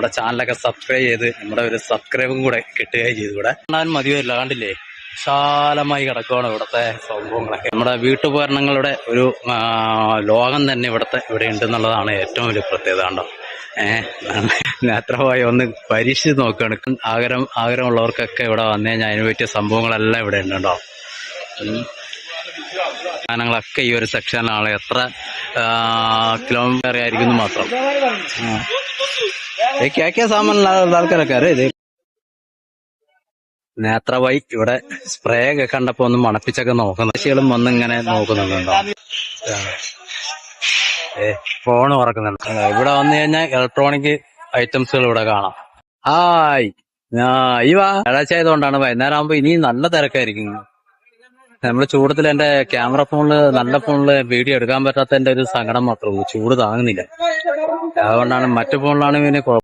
നമ്മുടെ ചാനലൊക്കെ സബ്സ്ക്രൈബ് ചെയ്ത് നമ്മുടെ ഒരു സബ്സ്ക്രൈബും കൂടെ കിട്ടുകയും ചെയ്തു. ഇവിടെ കാണാൻ മതിവരില്ല, കണ്ടില്ലേ വിശാലമായി കിടക്കുകയാണ് ഇവിടുത്തെ സംഭവങ്ങളൊക്കെ. നമ്മുടെ വീട്ടുപകരണങ്ങളുടെ ഒരു ലോകം തന്നെ ഇവിടെ ഉണ്ടെന്നുള്ളതാണ് ഏറ്റവും വലിയ പ്രത്യേകത. കണ്ടോ നേത്രമായി ഒന്ന് പരീക്ഷിച്ച് നോക്കുകയാണ്. ആഗ്രഹമുള്ളവർക്കൊക്കെ ഇവിടെ വന്നു കഴിഞ്ഞാൽ അതിന് പറ്റിയ സംഭവങ്ങളെല്ലാം ഇവിടെ ഉണ്ട് കേട്ടോ. സാധനങ്ങളൊക്കെ ഈ ഒരു സെക്ഷനിലാണ്. എത്ര കിലോമീറ്റർ ആയിരിക്കും മാത്രം. ആൾക്കാരൊക്കെ ഇത് നേത്രവായി ഇവിടെ സ്പ്രേ ഒക്കെ കണ്ടപ്പോ ഒന്ന് മണപ്പിച്ചൊക്കെ നോക്കുന്നു. കൃഷികളും വന്നിങ്ങനെ നോക്കുന്നുണ്ടോ. ഫോൺ ഉറക്കുന്നുണ്ട്. ഇവിടെ വന്നു കഴിഞ്ഞാൽ ഇലക്ട്രോണിക് ഐറ്റംസുകൾ ഇവിടെ കാണാം. ഹായ് ഈ വ്യാഴാഴ്ച ആയതുകൊണ്ടാണ്. വൈകുന്നേരം ആകുമ്പോ ഇനി നല്ല തിരക്കായിരിക്കും. നമ്മള് ചൂടത്തിൽ എന്റെ ക്യാമറ നല്ല ഫോണില് വീഡിയോ എടുക്കാൻ പറ്റാത്തതിന്റെ ഒരു സങ്കടം മാത്രമേ ഉള്ളൂ. ചൂട് താങ്ങുന്നില്ല. അതുകൊണ്ടാണ്. മറ്റു ഫോണിലാണ് പിന്നെ